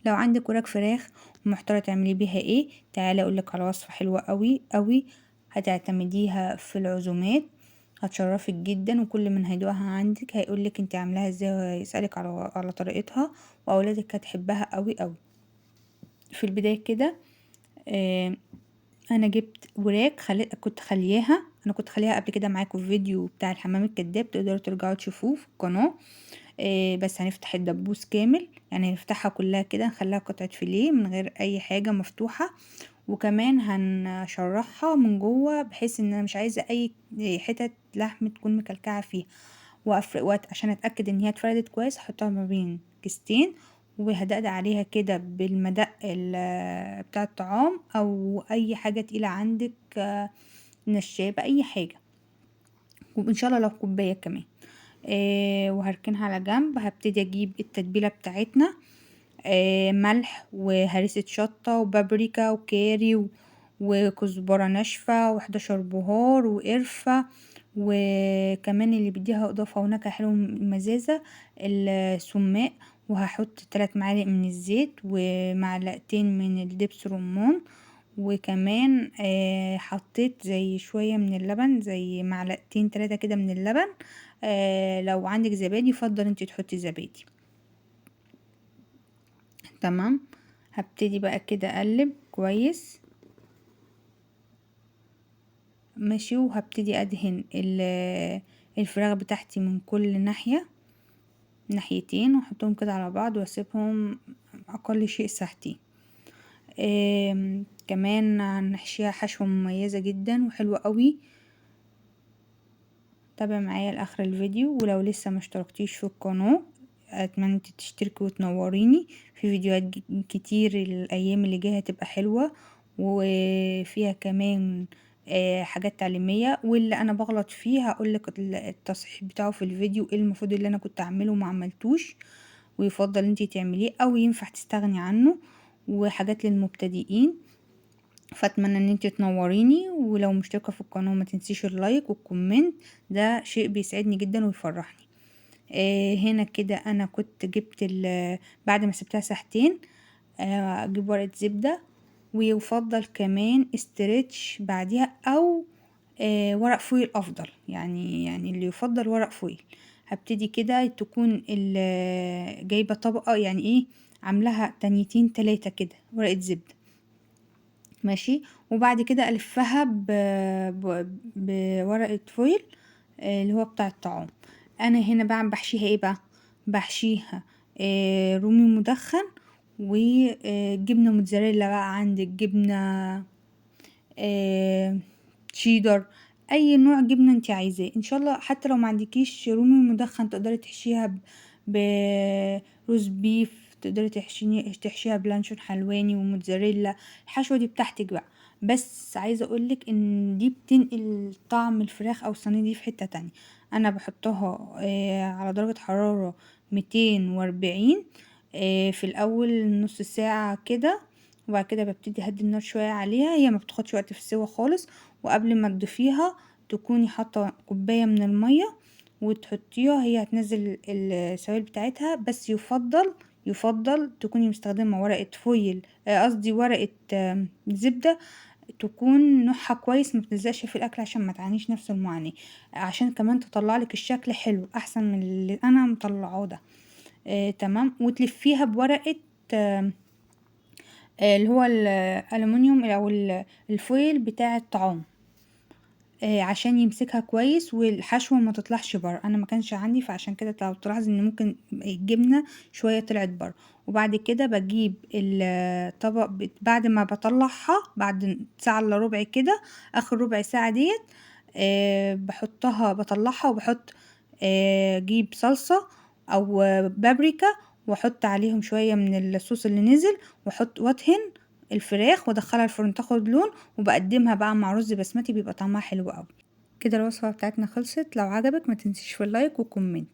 لو عندك وراك فراخ ومحتاره تعملي بيها ايه، تعالي اقولك على وصفه حلوه قوي قوي، هتعتمديها في العزومات، هتشرفك جدا، وكل من هيدوقها عندك هيقولك انت عاملاها ازاي ويسالك على طريقتها، واولادك هتحبها قوي قوي. في البدايه كده انا جبت وراك كنت خليها، انا كنت خليها قبل كده معاكم في فيديو بتاع الحمام الكداب، تقدروا ترجعوا تشوفوه في القناه. بس هنفتح الدبوس كامل، يعني هنفتحها كلها كده، نخليها قطعه فيليه من غير اي حاجه مفتوحه، وكمان هنشرحها من جوه بحيث ان انا مش عايزه اي حتت لحم تكون مكلكعه فيها، عشان اتاكد ان هي اتفردت كويس هحطها ما بين كيستين، وهدقدق عليها كده بالمدق بتاع الطعام او اي حاجه تقيله عندك، نشابه اي حاجه، وان شاء الله لو كوبايه كمان. وهركنها على جنب. هبتدي اجيب التتبيله بتاعتنا، ملح وهريسه شطه وبابريكا وكاري وكزبره ناشفه و11 بهار وقرفه، وكمان اللي بيديها اضافه ونكهه حلوه مزازه السماق، وهحط 3 معالق من الزيت ومعلقتين من الدبس رمان، وكمان حطيت زي شوية من اللبن، زي معلقتين 3 كده من اللبن. لو عندك زبادي يفضل انت تحطي زبادي. تمام. هبتدي بقى كده اقلب كويس ماشي، وهبتدي ادهن الفراخ بتاعتي من كل ناحيتين، واحطهم كده على بعض واسيبهم اقل شيء ساعتين. كمان هنحشيها حشوة مميزة جدا وحلوة قوي. تابع معايا لاخر الفيديو، ولو لسه مشتركتيش في القناة اتمنى انت تشتركي وتنوريني في فيديوهات كتير الايام اللي جايه هتبقى حلوة، وفيها كمان حاجات تعليمية، واللي انا بغلط فيه هقولك التصحيح بتاعه في الفيديو، ايه المفروض اللي انا كنت اعمله وما عملتوش ويفضل انت تعمليه او ينفع تستغني عنه، وحاجات للمبتدئين. فاتمنى ان انت تنوريني، ولو مشتركة في القناة ما تنسيش اللايك والكومنت، ده شيء بيسعدني جدا ويفرحني. هنا كده انا كنت جبت بعد ما سبتها ساعتين اجيب ورقة زبدة، ويفضل كمان استرتش بعديها او ورق فويل افضل، يعني اللي يفضل ورق فويل. هبتدي كده تكون جايبة طبقة، يعني ايه، عاملاها تانيتين 3 كده ورقة زبدة ماشي، وبعد كده الفها بورقة فويل اللي هو بتاع الطعام. انا هنا بقى بحشيها ايه بقى، بحشيها رومي مدخن وجبنة موتزاريلا، بقى عندك جبنة شيدر، اي نوع جبنة انت عايزاه ان شاء الله. حتى لو ما عندكيش رومي مدخن تقدري تحشيها بروز بيف، تقدري تحشيها بلانشون حلواني وموتزاريلا، الحشوة دي بتاعتك بقى. بس عايزة اقولك ان دي بتنقل طعم الفراخ او الصينية دي في حتة تانية. انا بحطها على درجة حرارة 240 في الاول نص ساعة كده، وبعد كده ببتدي اهدي النار شوية عليها، هي ما بتاخدش وقت في السوا خالص. وقبل ما تضيفيها تكوني حاطة كوباية من المية وتحطيها، هي هتنزل السوائل بتاعتها. بس يفضل تكوني مستخدمة ورقة فويل، قصدي ورقة زبدة تكون نوعها كويس، ما بتلزقش في الاكل عشان ما تعانيش نفس المعاناة، عشان كمان تطلع لك الشكل حلو احسن من اللي انا مطلعاه ده. تمام. وتلفيها بورقة اللي هو الالومنيوم او الفويل بتاع الطعام، عشان يمسكها كويس والحشوة ما تطلعش بره. انا ما كانش عندي، فعشان كده لو تلاحظ ان ممكن الجبنة شوية طلعت بره. وبعد كده بجيب الطبق بعد ما بطلعها بعد ساعة الا ربع كده، اخر ربع ساعة ديت بطلعها وبحط اجيب صلصة او بابريكا، واحط عليهم شوية من الصوص اللي نزل، وادهن الفراخ وادخلها الفرن تاخد لون، وبقدمها بقى مع رز بسمتي بيبقى طعمها حلو قوي. كده الوصفة بتاعتنا خلصت، لو عجبك ما تنسيش في اللايك وكومنت.